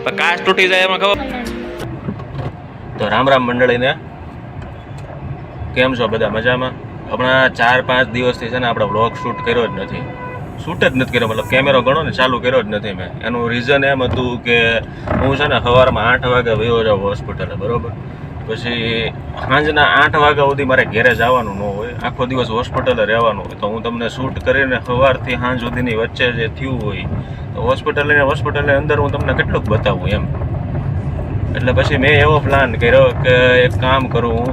પણ કાચ તૂટી જાય એમાં ખબર. તો રામ રામ મંડળીને, કેમ છો બધા? મજામાં? હમણાં 4-5 દિવસથી છે ને આપણે વ્લોગ શૂટ કર્યો જ નથી. શૂટ જ નથી કર્યો, મતલબ કેમેરો ગણો ને ચાલુ કર્યો જ નથી મેં. એનું રીઝન એમ હતું કે હું છે ને સવારમાં 8 વાગે વયો જાઉં હોસ્પિટલે, બરોબર? પછી સાંજના 8 વાગ્યા સુધી મારે ઘેરે જવાનું ન હોય, આખો દિવસ હોસ્પિટલે રહેવાનું હોય. તો હું તમને શૂટ કરીને સવારથી સાંજ સુધીની વચ્ચે જે થયું હોય તો હોસ્પિટલની અંદર હું તમને કેટલુંક બતાવું એમ. એટલે પછી મેં એવો પ્લાન કર્યો કે એક કામ કરું હું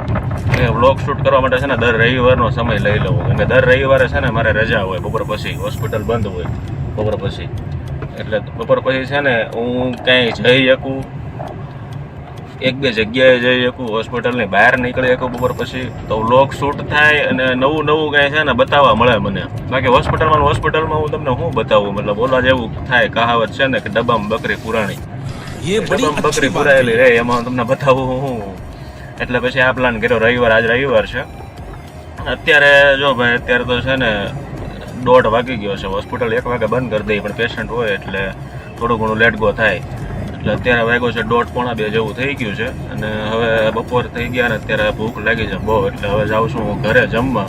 કે વ્લોગ શૂટ કરવા માટે છે ને દર રવિવારનો સમય લઈ લઉં. કેમ કે દર રવિવારે છે ને મારે રજા હોય, બપોર પછી હોસ્પિટલ બંધ હોય બપોર પછી. એટલે બપોર પછી છે ને હું ક્યાંય જઈ શકું, 1-2 જગ્યાએ જઈ શકું, હોસ્પિટલની બહાર નીકળી શકું બપોર પછી. તો વ્લોગ શૂટ થાય અને નવું કાંઈ છે ને બતાવવા મળે મને. બાકી હોસ્પિટલમાં હું તમને શું બતાવું, મતલબ ઓલા જેવું થાય, કહાવત છે ને કે ડબ્બામાં બકરી પુરાણી, બકરી પુરાયેલી રે, એમાં તમને બતાવું હું. એટલે પછી આ પ્લાન કર્યો. આજ રવિવાર છે. અત્યારે જો ભાઈ, અત્યારે તો છે ને 1:30 વાગી ગયો છે. હોસ્પિટલ 1 વાગે બંધ કરી દઈ, પણ પેશન્ટ હોય એટલે થોડું ઘણું લેટ ગો થાય. એટલે અત્યારે વાગ્યો છે 1:30-1:45 જેવું થઈ ગયું છે. અને હવે બપોર થઈ ગયા ને અત્યારે ભૂખ લાગી છે બહુ. એટલે હવે જાઉં છું હું ઘરે જમવા.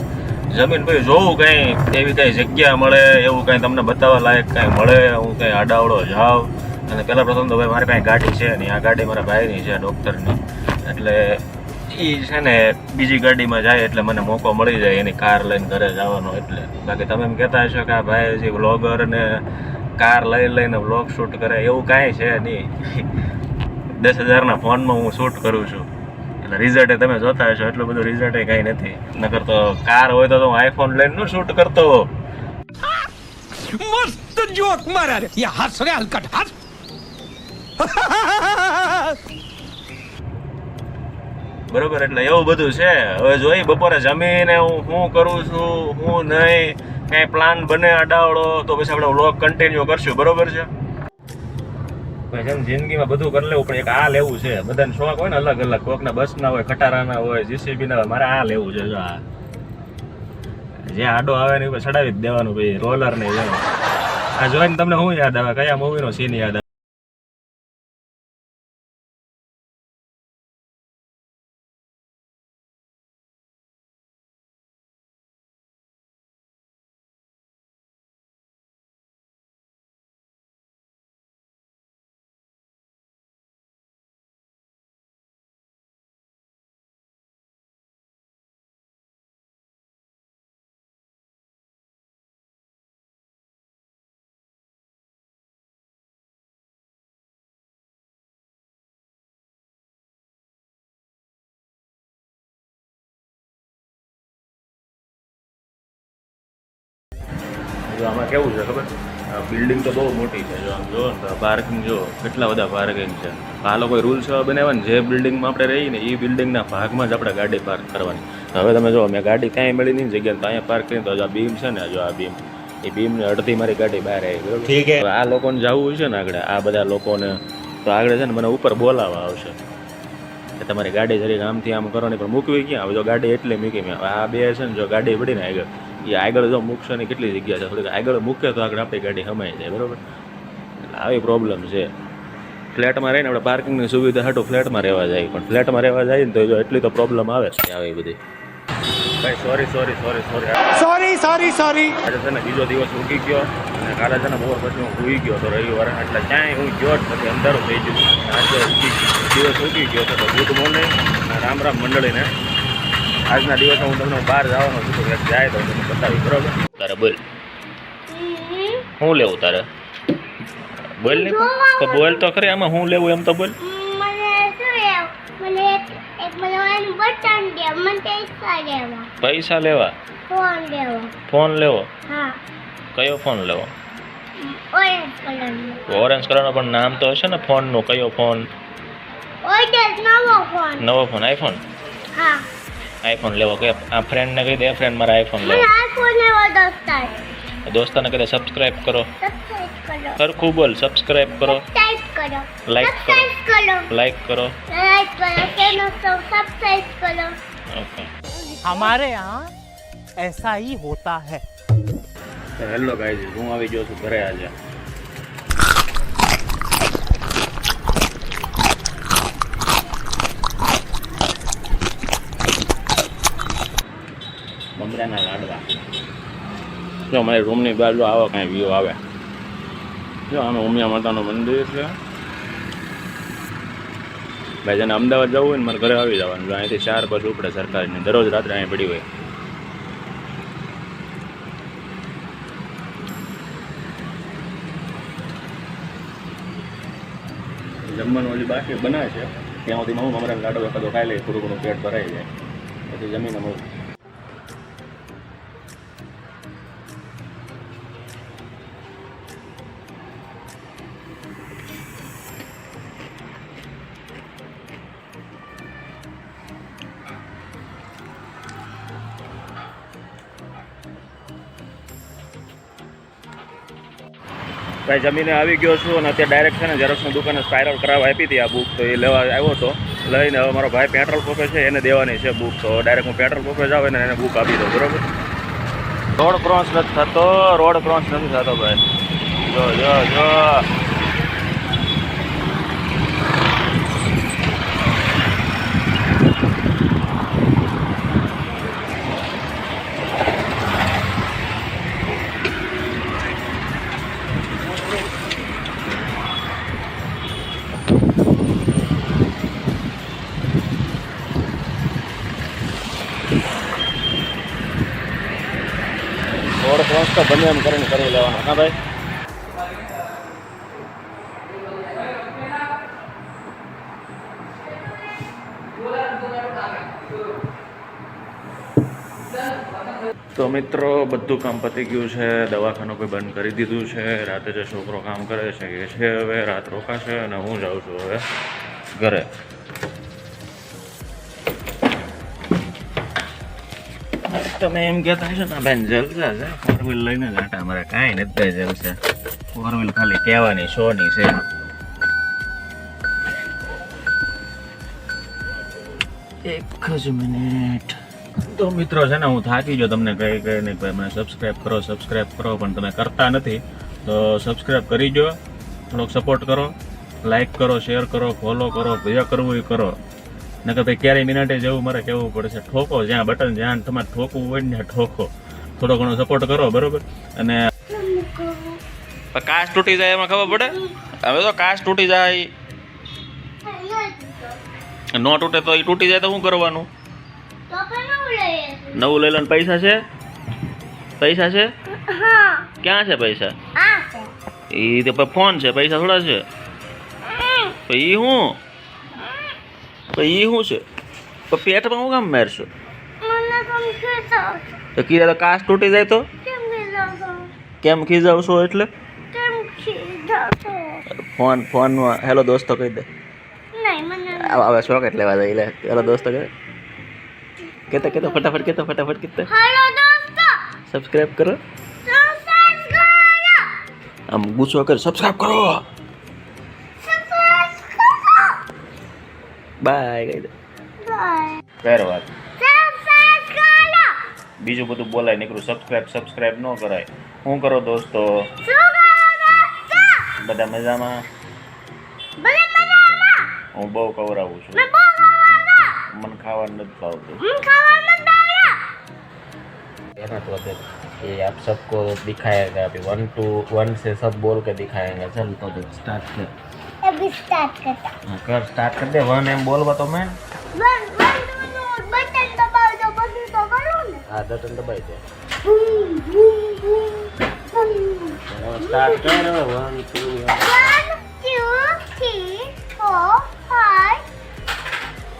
જમીન ભાઈ જોવું કંઈ એવી કંઈ જગ્યા મળે, એવું કંઈ તમને બતાવવા લાયક કંઈ મળે, હું કંઈ આડાવડો જાઉં. અને પહેલાં પ્રથમ તો ભાઈ મારી પાસે ગાડી છે નહીં, આ ગાડી મારા ભાઈની છે, ડૉક્ટરની. એટલે એ છે ને બીજી ગાડીમાં જાય એટલે મને મોકો મળી જાય એની કાર લઈને ઘરે જવાનો. એટલે બાકી તમે એમ કહેતા હશો કે આ ભાઈ જે વ્લોગર ને કાર લઈને વ્લોગ શૂટ કરે, એવું કાંઈ છે નહીં. 10,000ના ફોનમાં હું શૂટ કરું છું. એટલે રિઝલ્ટ તમે જોતા હશો, એટલું બધું રિઝલ્ટ કાંઈ નથી. નકર તો કાર હોય તો હું આઈફોન લઈને નું શૂટ કરતો. મસ્ત જોક મારા રે, યા હસ રે હલકટ હસ. બરોબર, એટલે એવું બધું છે. હવે જોઈ બપોરે જમીને હું શું કરું છું, હું નહીં, કાંઈ પ્લાન બને આડાવડો તો પછી આપણે વ્લોગ કન્ટિન્યુ કરશું, બરોબર છે? ભાઈ જેમ જિંદગીમાં બધું કરી લેવું પણ એક આ લેવું છે. બધાને શોખ હોય ને અલગ અલગ, કોકના બસના હોય, ખટારાના હોય, જીસીબીના હોય. મારે આ લેવું છે. જો આ જે આડો આવે ને એ ચડાવી જ દેવાનું ભાઈ, રોલર ને જેમ. આ જોઈને તમને શું યાદ આવે, કયા મૂવીનો સીન યાદ આવે? જો આમાં કેવું છે ખબર, બિલ્ડિંગ તો બહુ મોટી છે. જો આમ જો પાર્કિંગ, જો કેટલા બધા પાર્કિંગ છે. આ લોકોએ રૂલ્સ એવા બનાવ્યા ને, જે બિલ્ડિંગમાં આપણે રહીએ ને એ બિલ્ડિંગના ભાગમાં જ આપણે ગાડી પાર્ક કરવાની. હવે તમે જો મેં ગાડી ક્યાંય મળી નહીં જગ્યા, તો અહીંયા પાર્ક કરી. તો આ બીમ છે ને, જો આ બીમ, એ બીમને અડધી મારી ગાડી બહાર આવી, બરાબર? ઠીક છે. આ લોકોને જવું છે ને આગળ, આ બધા લોકોને તો આગળ છે ને મને ઉપર બોલાવવા આવશે કે તમારી ગાડી જરીક આમથી આમ કરો ને, પણ મૂકવી ક્યાં? હવે જો ગાડી એટલે મૂકી મેં, આ બે છે ને, જો ગાડી પડીને આગળ, એ આગળ જો મૂકશો ને કેટલી જગ્યા છે, થોડીક આગળ મૂકે તો આગળ આપણી ગાડી હમાઈ જાય, બરાબર? એટલે આવી પ્રોબ્લેમ છે. ફ્લેટમાં રહીને આપણે પાર્કિંગની સુવિધા હાટું ફ્લેટમાં રહેવા જાય, પણ ફ્લેટમાં રહેવા જાય ને તો જો એટલી તો પ્રોબ્લેમ આવે છે. આવી બધી ભાઈ સોરી. આજે છે ને બીજો દિવસ ઉગી ગયો અને કાલે છે ને બપોર પછી હું સૂઈ ગયો તો રવિવારે. એટલે ક્યાંય હું ગયો જ નથી, અંધારું થઈ ગયું. આજે દિવસ ઉગી ગયો તો ગુડ મોર્નિંગ, રામ રામ મંડળીને. આજના દિવસે હું તમને બહાર જવાનો છું, તો જાય તો તમને બતાવી, બરોબર? તારે બોલ શું લેવું તારે? બોલ ને તો, બોલ તો ખરી. આમાં શું લેવું એમ તો બોલ. પૈસા લેવા? ફોન લેવો? કયો ફોન લેવો? ઓરેન્જ કલરનો, પણ નામ તો હશે ને ફોનનું. કયો ફોન? નવો ફોન? આઈફોન? આઈફોન લેવો કે? આ ફ્રેન્ડને કહી દે, ફ્રેન્ડ મારા આઈફોન લેવો. દોસ્તાને કહી દે સબસ્ક્રાઇબ કરો. સરખું બોલ, સબસ્ક્રાઇબ કરો, લાઈક કરો. ઓકે, हमारे यहाँ ऐसा ही होता है. હેલો ગાઈઝ, હું આવી ગયો છું ઘરે આજે. જો અમારી રૂમની બાજુ આવો કાંઈ વ્યૂ આવે. જો અમે ઉમિયા માતાનું મંદિર છે. ભાઈ જેને અમદાવાદ જવું હોય ને મારે ઘરે આવી જવાનું. જો અહીંથી 4 બસ ઉપડે સરકારની, દરરોજ રાત્રે અહીં પડી હોય. જમવાનું હજી બાકી બનાવે છે. ત્યાં સુધી હું મમરાનો લાડો એકાદો ખાઈ લઈએ, થોડું ઘણું પેટ ભરાઈ જાય, પછી જમીને મળું. ભાઈ જમીને આવી ગયો છું અને અત્યારે ડાયરેક્ટ છે ને ઝેરોક્સની દુકાને સ્પાઇરલ કરાવવા આપી હતી આ બુક, તો એ લેવા આવ્યો હતો. લઈને હવે મારો ભાઈ પેટ્રોલ પંપે છે, એને દેવાની છે બુક, તો ડાયરેક્ટ હું પેટ્રોલ પંપે જાઉં ને એને બુક આપી દઉં. બરાબર. રોડ ક્રોસ નથી થતો, રોડ ક્રોસ નથી થતો ભાઈ. જો જો જો રોડ ક્રોસ તો બને એમ કરીને કરી લેવાનો. હા ભાઈ. તો મિત્રો બધું કામ પતી ગયું છે, દવાખાનું કોઈ બંધ કરી દીધું છે. રાતે જે છોકરો કામ કરે છે એ છે હવે રાત રોકાશે અને હું જાઉં છું હવે ઘરે. તમે એમ કહેતા હશો ને બેન જલસા છે, 4 વ્હીલ લઈને જ આટા મારે કાંઈ નથી થાય જલસા. 4 વ્હીલ ખાલી કહેવાની શોની છે. એક જ મિનિટ. તો મિત્રો છે ને હું થાકી ગયો, તમને કહી ને મને સબસ્ક્રાઈબ કરો પણ તમે કરતા નથી. તો સબસ્ક્રાઈબ કરી દો, થોડોક સપોર્ટ કરો, લાઈક કરો, શેર કરો, ફોલો કરો, જે કરવું એ કરો. નકર ભાઈ ક્યારેય મિનિટે જેવું મારે કહેવું પડશે. ઠોકો જ્યાં બટન, જ્યાં તમારે ઠોકવું હોય ને ઠોકો. થોડો ઘણો સપોર્ટ કરો. બરોબર. અને કાચ તૂટી જાય એમાં ખબર પડે. હવે તો કાચ તૂટી જાય, ન તૂટે તો એ તૂટી જાય તો શું કરવાનું? નવું લઈ લો. પૈસા છે? પૈસા છે? ક્યાં છે પૈસા? એ તો ફોન છે, પૈસા થોડા છે. તો એ શું? તો એ શું છે? તો પેટમાં હું કામ મારશો? તો કીધા તો કાચ તૂટી જાય તો કેમ ખીજાવશો? એટલે ફોન હેલો દોસ્તો કહી દે. હવે ચોકલેટ લેવા જાય લે. હેલો દોસ્તો કહે, કેતો ફટાફટ કેતો હેલો દોસ્તો. સબસ્ક્રાઇબ કરો. આમ ગુસ્સો કર, સબસ્ક્રાઇબ કરો. બાય કહી દે. બાય વાત. બીજું બધું બોલાય નીકળું. સબસ્ક્રાઇબ ન કરાય. શું કરો દોસ્તો? બધા મજામાં? હું બહુ કવરાવું છું. મને ખાવાનું નથી ભાવતું. ये आप सबको दिखाएगा अभी 1 to 1 से सब बोल के दिखाएंगे. चल तो देख स्टार्ट कर. अभी स्टार्ट करता. हाँ कर, स्टार्ट कर दे. 1 एम बोल तो मैं बटन दबाओ तो बस तो करो ना. हाँ बटन दबाई दे. स्टार्ट कर. 1 2 3 4 5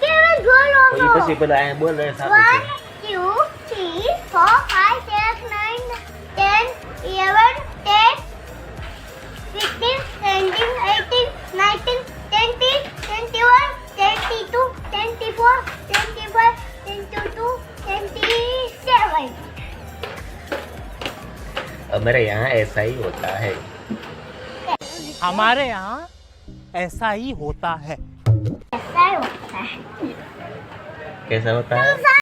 केवल बोलो. ये પછી પેલા આ બોલ રહે સાથે. 1 2 3 4 5 6 9 10 11 10 15 17 18 19 20 21 22 24 25 22 27. हमारे यहाँ ऐसा ही होता है. हमारे यहाँ ऐसा ही होता है. कैसा होता है?